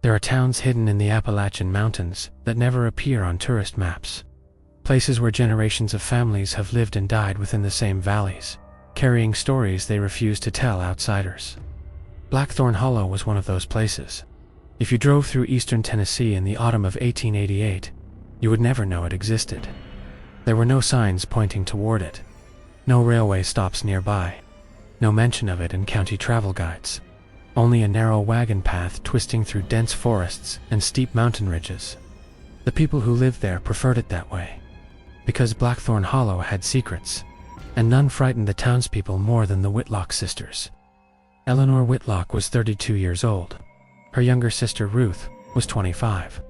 There are towns hidden in the Appalachian Mountains that never appear on tourist maps. Places where generations of families have lived and died within the same valleys, carrying stories they refuse to tell outsiders. Blackthorn Hollow was one of those places. If you drove through eastern Tennessee in the autumn of 1888, you would never know it existed. There were no signs pointing toward it, no railway stops nearby, no mention of it in county travel guides, only a narrow wagon path twisting through dense forests and steep mountain ridges. The people who lived there preferred it that way, because Blackthorn Hollow had secrets, and none frightened the townspeople more than the Whitlock sisters. Eleanor Whitlock was 32 years old. Her younger sister Ruth was 25.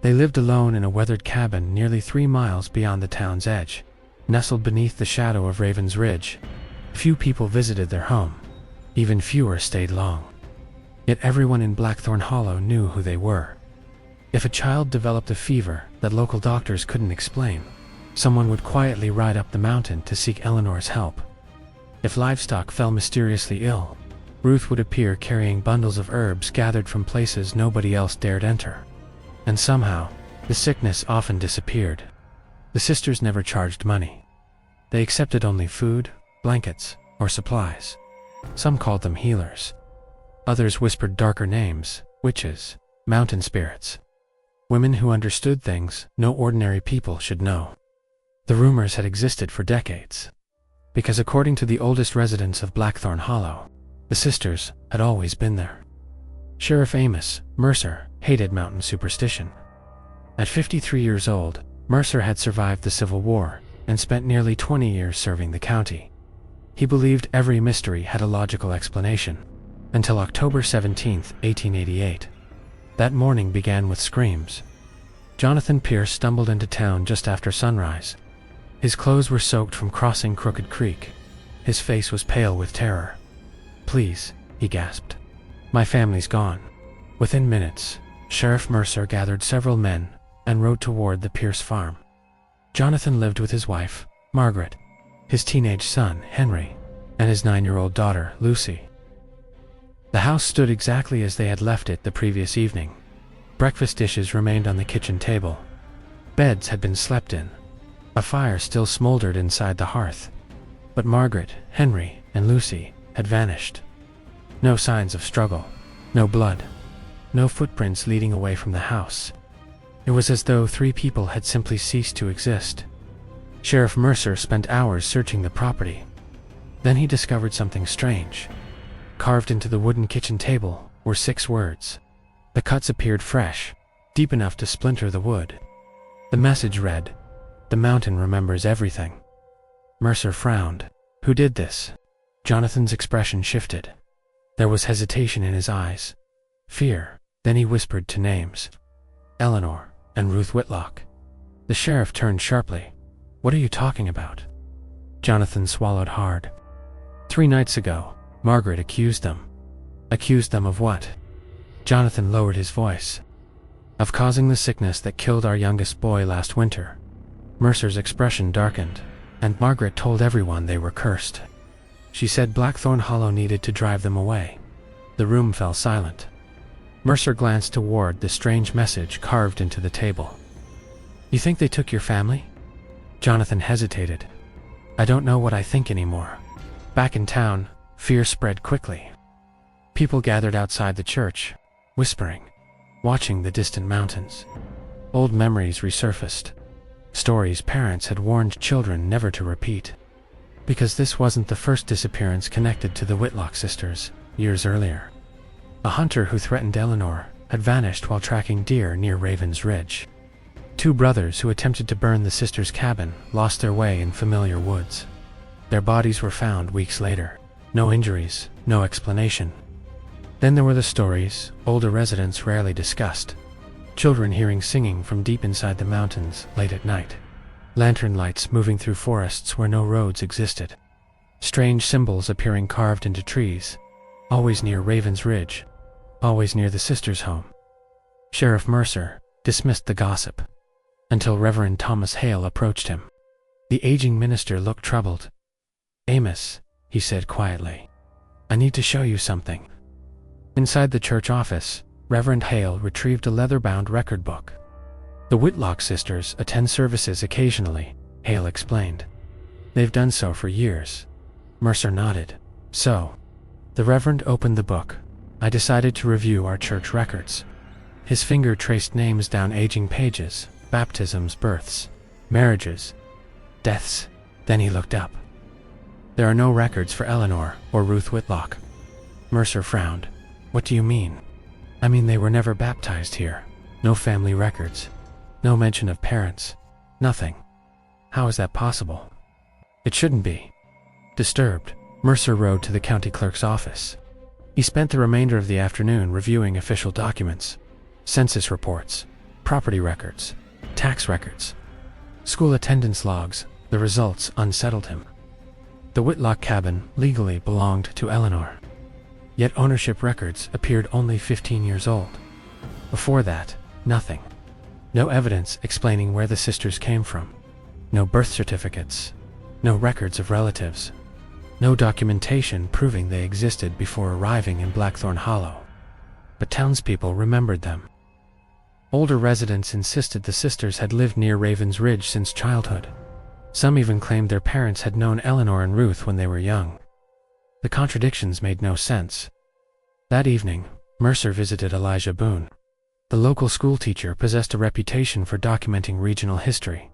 They lived alone in a weathered cabin nearly 3 miles beyond the town's edge, nestled beneath the shadow of Raven's Ridge. Few people visited their home. Even fewer stayed long. Yet everyone in Blackthorn Hollow knew who they were. If a child developed a fever that local doctors couldn't explain, someone would quietly ride up the mountain to seek Eleanor's help. If livestock fell mysteriously ill, Ruth would appear carrying bundles of herbs gathered from places nobody else dared enter. And somehow, the sickness often disappeared. The sisters never charged money. They accepted only food, blankets, or supplies. Some called them healers. Others whispered darker names: witches, mountain spirits. Women who understood things no ordinary people should know. The rumors had existed for decades, because according to the oldest residents of Blackthorn Hollow, the sisters had always been there. Sheriff Amos Mercer hated mountain superstition. At 53 years old, Mercer had survived the Civil War and spent nearly 20 years serving the county. He believed every mystery had a logical explanation, until October 17, 1888. That morning began with screams. Jonathan Pierce stumbled into town just after sunrise. His clothes were soaked from crossing Crooked Creek. His face was pale with terror. "Please," he gasped. "My family's gone." Within minutes, Sheriff Mercer gathered several men and rode toward the Pierce farm. Jonathan lived with his wife, Margaret, his teenage son, Henry, and his 9-year-old daughter, Lucy. The house stood exactly as they had left it the previous evening. Breakfast dishes remained on the kitchen table. Beds had been slept in. A fire still smoldered inside the hearth. But Margaret, Henry, and Lucy had vanished. No signs of struggle, no blood, no footprints leading away from the house. It was as though 3 people had simply ceased to exist. Sheriff Mercer spent hours searching the property. Then he discovered something strange. Carved into the wooden kitchen table were 6 words. The cuts appeared fresh, deep enough to splinter the wood. The message read, "The mountain remembers everything." Mercer frowned. "Who did this?" Jonathan's expression shifted. There was hesitation in his eyes, fear. Then he whispered 2 names: Eleanor and Ruth Whitlock. The sheriff turned sharply. "What are you talking about?" Jonathan swallowed hard. 3 nights ago, Margaret accused them. Accused them of what? Jonathan lowered his voice. "Of causing the sickness that killed our youngest boy last winter." Mercer's expression darkened, and Margaret told everyone they were cursed. She said Blackthorn Hollow needed to drive them away. The room fell silent. Mercer glanced toward the strange message carved into the table. "You think they took your family?" Jonathan hesitated. "I don't know what I think anymore." Back in town, fear spread quickly. People gathered outside the church, whispering, watching the distant mountains. Old memories resurfaced. Stories parents had warned children never to repeat. Because this wasn't the first disappearance connected to the Whitlock sisters. Years earlier, a hunter who threatened Eleanor had vanished while tracking deer near Raven's Ridge. 2 brothers who attempted to burn the sisters' cabin lost their way in familiar woods. Their bodies were found weeks later. No injuries, no explanation. Then there were the stories older residents rarely discussed. Children hearing singing from deep inside the mountains late at night. Lantern lights moving through forests where no roads existed. Strange symbols appearing carved into trees, always near Raven's Ridge, always near the sisters' home. Sheriff Mercer dismissed the gossip, until Reverend Thomas Hale approached him. The aging minister looked troubled. "Amos," he said quietly, "I need to show you something." Inside the church office, Reverend Hale retrieved a leather-bound record book. "The Whitlock sisters attend services occasionally," Hale explained. "They've done so for years." Mercer nodded. "So." The Reverend opened the book. "I decided to review our church records." His finger traced names down aging pages: baptisms, births, marriages, deaths. Then he looked up. "There are no records for Eleanor or Ruth Whitlock." Mercer frowned. "What do you mean?" "I mean they were never baptized here. No family records. No mention of parents. Nothing." "How is that possible?" "It shouldn't be." Disturbed, Mercer rode to the county clerk's office. He spent the remainder of the afternoon reviewing official documents: census reports, property records, tax records, school attendance logs. The results unsettled him. The Whitlock cabin legally belonged to Eleanor. Yet ownership records appeared only 15 years old. Before that, nothing. No evidence explaining where the sisters came from. No birth certificates. No records of relatives. No documentation proving they existed before arriving in Blackthorn Hollow. But townspeople remembered them. Older residents insisted the sisters had lived near Raven's Ridge since childhood. Some even claimed their parents had known Eleanor and Ruth when they were young. The contradictions made no sense. That evening, Mercer visited Elijah Boone. The local schoolteacher possessed a reputation for documenting regional history.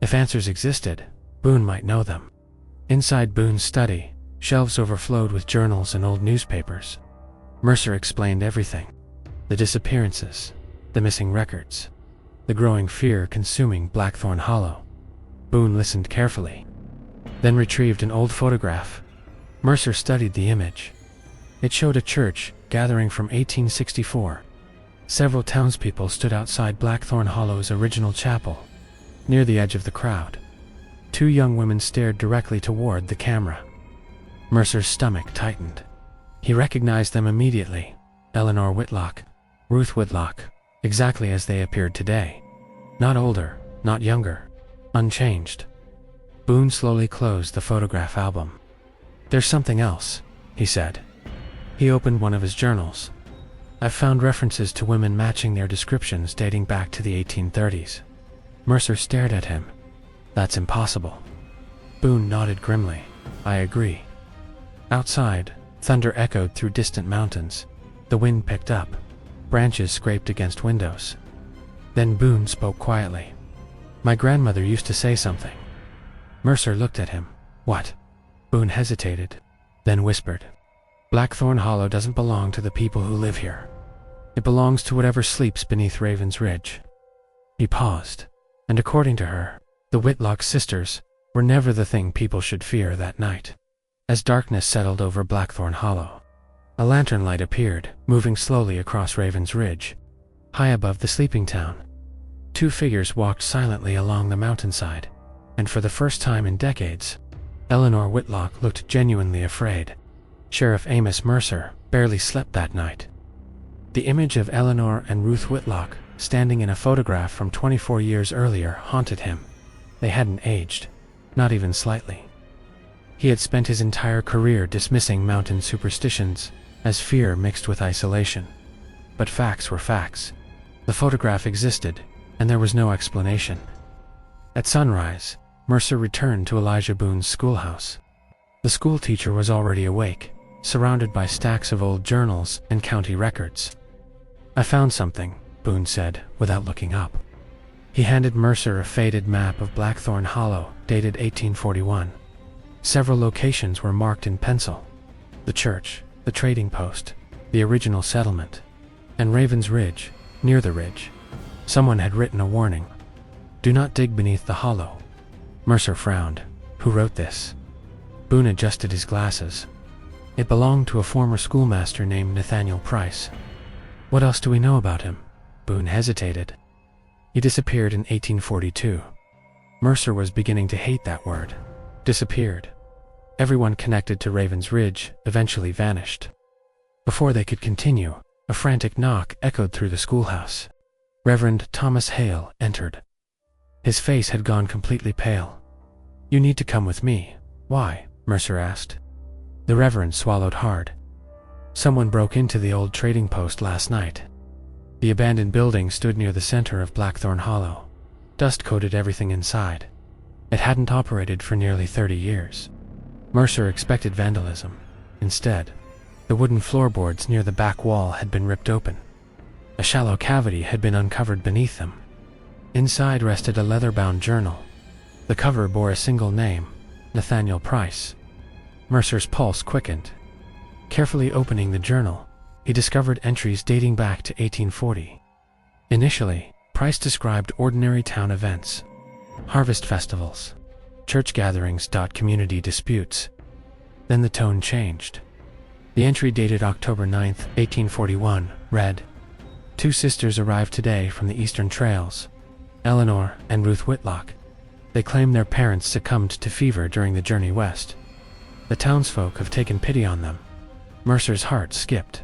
If answers existed, Boone might know them. Inside Boone's study, shelves overflowed with journals and old newspapers. Mercer explained everything: the disappearances, the missing records, the growing fear consuming Blackthorn Hollow. Boone listened carefully, then retrieved an old photograph. Mercer studied the image. It showed a church gathering from 1864. Several townspeople stood outside Blackthorn Hollow's original chapel, near the edge of the crowd. Two young women stared directly toward the camera. Mercer's stomach tightened. He recognized them immediately: Eleanor Whitlock, Ruth Whitlock, exactly as they appeared today. Not older, not younger, unchanged. Boone slowly closed the photograph album. "There's something else," he said. He opened one of his journals. "I've found references to women matching their descriptions dating back to the 1830s. Mercer stared at him. "That's impossible." Boone nodded grimly. "I agree." Outside, thunder echoed through distant mountains. The wind picked up. Branches scraped against windows. Then Boone spoke quietly. "My grandmother used to say something." Mercer looked at him. "What?" Boone hesitated, then whispered, "Blackthorn Hollow doesn't belong to the people who live here. It belongs to whatever sleeps beneath Raven's Ridge." He paused, and according to her, the Whitlock sisters were never the thing people should fear that night. As darkness settled over Blackthorn Hollow, a lantern light appeared, moving slowly across Raven's Ridge. High above the sleeping town, two figures walked silently along the mountainside, and for the first time in decades, Eleanor Whitlock looked genuinely afraid. Sheriff Amos Mercer barely slept that night. The image of Eleanor and Ruth Whitlock standing in a photograph from 24 years earlier haunted him. They hadn't aged, not even slightly. He had spent his entire career dismissing mountain superstitions as fear mixed with isolation. But facts were facts. The photograph existed, and there was no explanation. At sunrise, Mercer returned to Elijah Boone's schoolhouse. The schoolteacher was already awake, surrounded by stacks of old journals and county records. "I found something," Boone said, without looking up. He handed Mercer a faded map of Blackthorn Hollow, dated 1841. Several locations were marked in pencil: the church, the trading post, the original settlement, and Raven's Ridge, near the ridge. Someone had written a warning: "Do not dig beneath the hollow." Mercer frowned. Who wrote this? Boone adjusted his glasses. It belonged to a former schoolmaster named Nathaniel Price. "What else do we know about him?" Boone hesitated. "He disappeared in 1842. Mercer was beginning to hate that word. Disappeared. Everyone connected to Raven's Ridge eventually vanished. Before they could continue, a frantic knock echoed through the schoolhouse. Reverend Thomas Hale entered. His face had gone completely pale. "You need to come with me." "Why?" Mercer asked. The Reverend swallowed hard. "Someone broke into the old trading post last night. The abandoned building stood near the center of Blackthorn Hollow. Dust coated everything inside. It hadn't operated for nearly 30 years. Mercer expected vandalism. Instead, the wooden floorboards near the back wall had been ripped open. A shallow cavity had been uncovered beneath them. Inside rested a leather-bound journal. The cover bore a single name, Nathaniel Price. Mercer's pulse quickened. Carefully opening the journal, he discovered entries dating back to 1840. Initially, Price described ordinary town events, harvest festivals, church gatherings, community disputes. Then the tone changed. The entry dated October 9, 1841, read, "Two sisters arrived today from the eastern trails, Eleanor and Ruth Whitlock. They claim their parents succumbed to fever during the journey west. The townsfolk have taken pity on them." Mercer's heart skipped.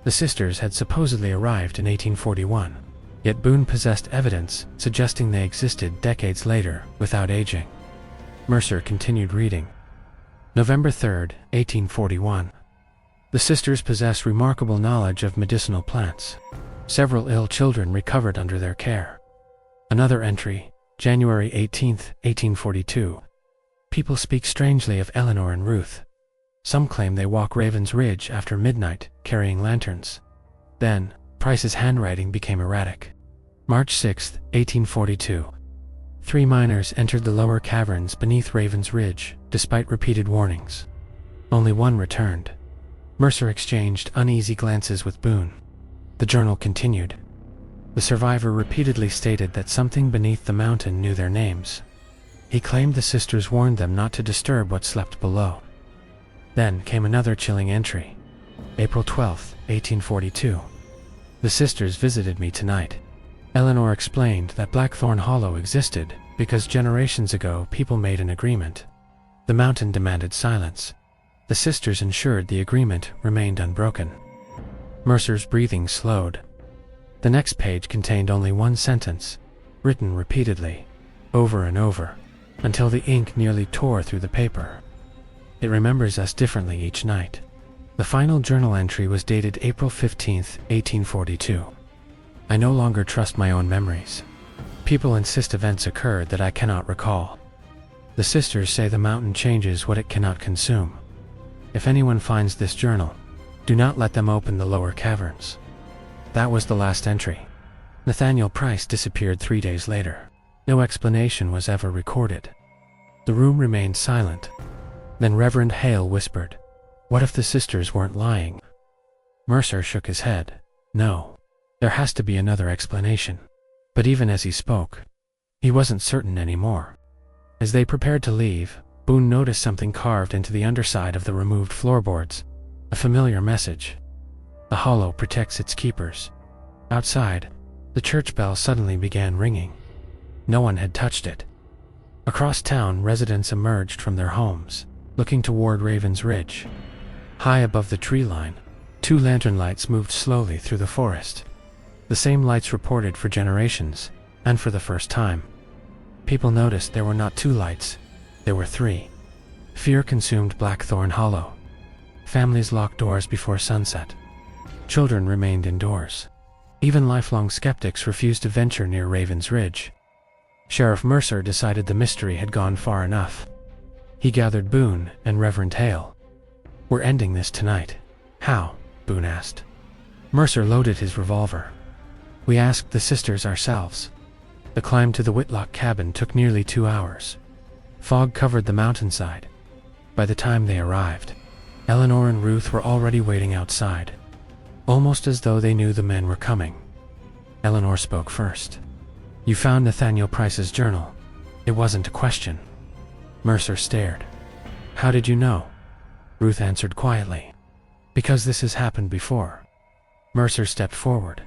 The sisters had supposedly arrived in 1841, yet Boone possessed evidence suggesting they existed decades later without aging. Mercer continued reading. November 3, 1841. The sisters possess remarkable knowledge of medicinal plants. Several ill children recovered under their care. Another entry, January 18, 1842. People speak strangely of Eleanor and Ruth. Some claim they walk Raven's Ridge after midnight, carrying lanterns. Then, Price's handwriting became erratic. March 6, 1842. 3 miners entered the lower caverns beneath Raven's Ridge, despite repeated warnings. Only one returned. Mercer exchanged uneasy glances with Boone. The journal continued. The survivor repeatedly stated that something beneath the mountain knew their names. He claimed the sisters warned them not to disturb what slept below. Then came another chilling entry. April 12, 1842. The sisters visited me tonight. Eleanor explained that Blackthorn Hollow existed because generations ago people made an agreement. The mountain demanded silence. The sisters ensured the agreement remained unbroken. Mercer's breathing slowed. The next page contained only one sentence, written repeatedly, over and over, until the ink nearly tore through the paper. It remembers us differently each night. The final journal entry was dated April 15, 1842. I no longer trust my own memories. People insist events occurred that I cannot recall. The sisters say the mountain changes what it cannot consume. If anyone finds this journal, do not let them open the lower caverns. That was the last entry. Nathaniel Price disappeared 3 days later. No explanation was ever recorded. The room remained silent. Then Reverend Hale whispered, "What if the sisters weren't lying?" Mercer shook his head. No, there has to be another explanation. But even as he spoke, he wasn't certain anymore. As they prepared to leave, Boone noticed something carved into the underside of the removed floorboards, a familiar message. The hollow protects its keepers. Outside, the church bell suddenly began ringing. No one had touched it. Across town, residents emerged from their homes, looking toward Raven's Ridge. High above the tree line, 2 lantern lights moved slowly through the forest. The same lights reported for generations, and for the first time. People noticed there were not 2 lights, there were 3. Fear consumed Blackthorn Hollow. Families locked doors before sunset. Children remained indoors. Even lifelong skeptics refused to venture near Raven's Ridge. Sheriff Mercer decided the mystery had gone far enough. He gathered Boone and Reverend Hale. "We're ending this tonight." "How?" Boone asked. Mercer loaded his revolver. "We asked the sisters ourselves. The climb to the Whitlock cabin took nearly 2 hours. Fog covered the mountainside. By the time they arrived, Eleanor and Ruth were already waiting outside, almost as though they knew the men were coming. Eleanor spoke first. "You found Nathaniel Price's journal." It wasn't a question. Mercer stared. "How did you know?" Ruth answered quietly. "Because this has happened before." Mercer stepped forward.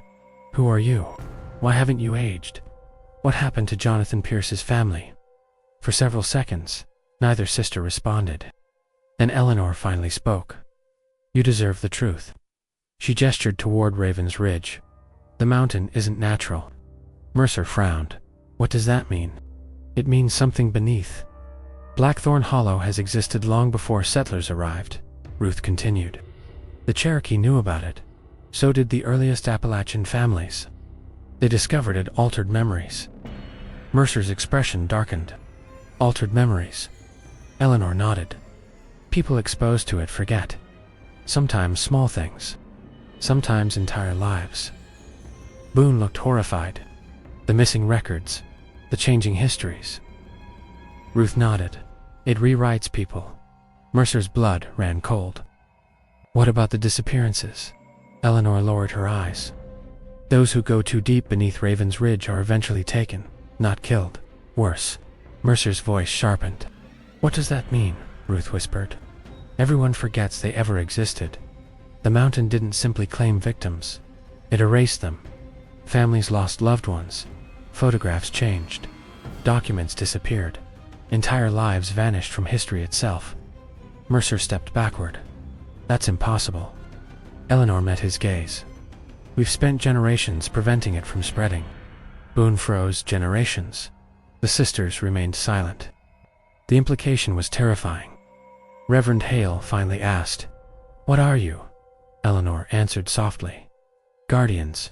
"Who are you? Why haven't you aged? What happened to Jonathan Pierce's family?" For several seconds, neither sister responded. Then Eleanor finally spoke. "You deserve the truth." She gestured toward Raven's Ridge. "The mountain isn't natural." Mercer frowned. "What does that mean?" "It means something beneath. Blackthorn Hollow has existed long before settlers arrived," Ruth continued. "The Cherokee knew about it. So did the earliest Appalachian families. They discovered it altered memories. Mercer's expression darkened. Altered memories. Eleanor nodded. People exposed to it forget. Sometimes small things. Sometimes entire lives. Boone looked horrified. The missing records. The changing histories. Ruth nodded. It rewrites people. Mercer's blood ran cold. What about the disappearances? Eleanor lowered her eyes. Those who go too deep beneath Raven's Ridge are eventually taken, not killed. Worse. Mercer's voice sharpened. What does that mean? Ruth whispered. Everyone forgets they ever existed. The mountain didn't simply claim victims. It erased them. Families lost loved ones. Photographs changed. Documents disappeared. Entire lives vanished from history itself. Mercer stepped backward. That's impossible. Eleanor met his gaze. We've spent generations preventing it from spreading. Boone froze. Generations. The sisters remained silent. The implication was terrifying. Reverend Hale finally asked, "What are you?" Eleanor answered softly, "Guardians."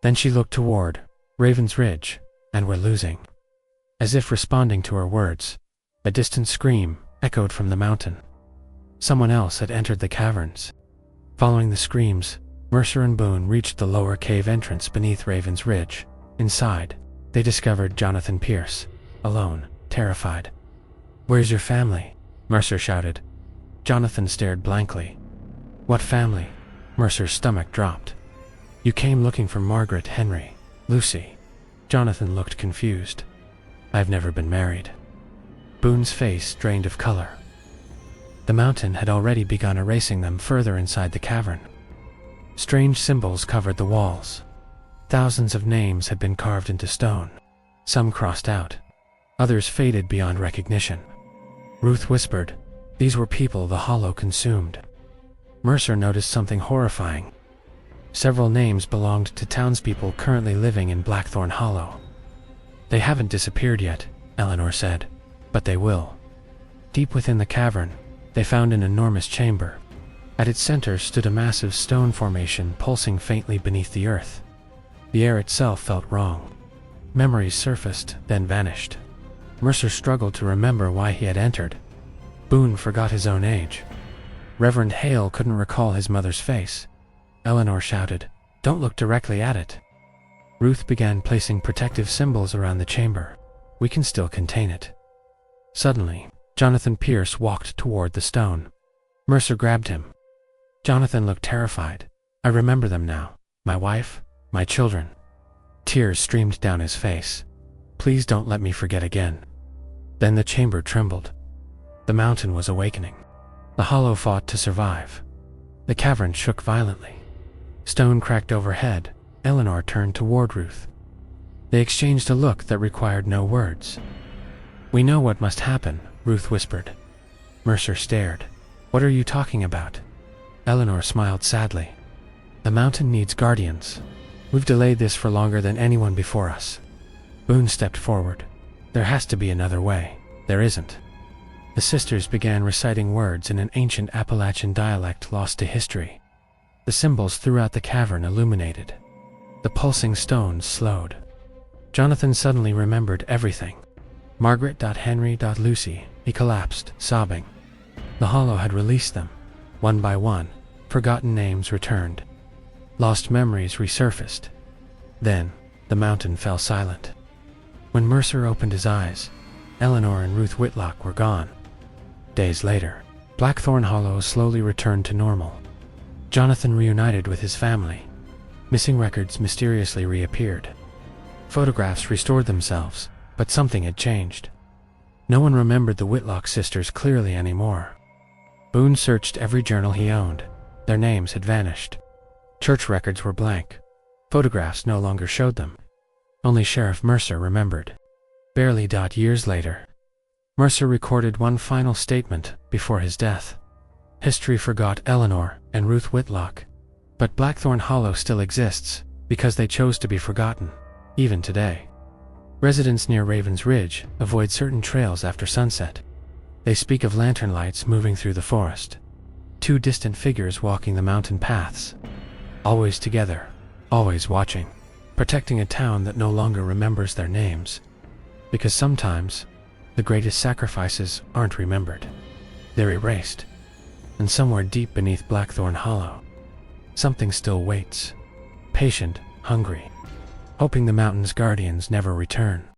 Then she looked toward Raven's Ridge, and "We're losing." As if responding to her words, a distant scream echoed from the mountain. Someone else had entered the caverns. Following the screams, Mercer and Boone reached the lower cave entrance beneath Raven's Ridge. Inside, they discovered Jonathan Pierce, alone, terrified. "Where's your family?" Mercer shouted. Jonathan stared blankly. "What family?" Mercer's stomach dropped. "You came looking for Margaret, Henry, Lucy." Jonathan looked confused. "I've never been married." Boone's face drained of color. The mountain had already begun erasing them further inside the cavern. Strange symbols covered the walls. Thousands of names had been carved into stone. Some crossed out. Others faded beyond recognition. Ruth whispered, "These were people the Hollow consumed." Mercer noticed something horrifying. Several names belonged to townspeople currently living in Blackthorn Hollow. "They haven't disappeared yet," Eleanor said, "but they will." Deep within the cavern, they found an enormous chamber. At its center stood a massive stone formation pulsing faintly beneath the earth. The air itself felt wrong. Memories surfaced, then vanished. Mercer struggled to remember why he had entered. Boone forgot his own age. Reverend Hale couldn't recall his mother's face. Eleanor shouted, "Don't look directly at it." Ruth began placing protective symbols around the chamber. "We can still contain it." Suddenly, Jonathan Pierce walked toward the stone. Mercer grabbed him. Jonathan looked terrified. "I remember them now. My wife, my children." Tears streamed down his face. "Please don't let me forget again." Then the chamber trembled. The mountain was awakening. The Hollow fought to survive. The cavern shook violently. Stone cracked overhead. Eleanor turned toward Ruth. They exchanged a look that required no words. "We know what must happen," Ruth whispered. Mercer stared. "What are you talking about?" Eleanor smiled sadly. "The mountain needs guardians. We've delayed this for longer than anyone before us." Boone stepped forward. "There has to be another way." "There isn't." The sisters began reciting words in an ancient Appalachian dialect lost to history. The symbols throughout the cavern illuminated. The pulsing stones slowed. Jonathan suddenly remembered everything. Margaret. Henry. Lucy. He collapsed, sobbing. The Hollow had released them. One by one, forgotten names returned. Lost memories resurfaced. Then, the mountain fell silent. When Mercer opened his eyes, Eleanor and Ruth Whitlock were gone. Days later, Blackthorn Hollow slowly returned to normal. Jonathan reunited with his family. Missing records mysteriously reappeared. Photographs restored themselves, but something had changed. No one remembered the Whitlock sisters clearly anymore. Boone searched every journal he owned. Their names had vanished. Church records were blank. Photographs no longer showed them. Only Sheriff Mercer remembered. Barely. Years later, Mercer recorded one final statement before his death. History forgot Eleanor and Ruth Whitlock, but Blackthorn Hollow still exists because they chose to be forgotten, even today. Residents near Raven's Ridge avoid certain trails after sunset. They speak of lantern lights moving through the forest. Two distant figures walking the mountain paths. always together, always watching, protecting a town that no longer remembers their names. Because sometimes, the greatest sacrifices aren't remembered. They're erased. And somewhere deep beneath Blackthorn Hollow, something still waits, patient, hungry, hoping the mountain's guardians never return.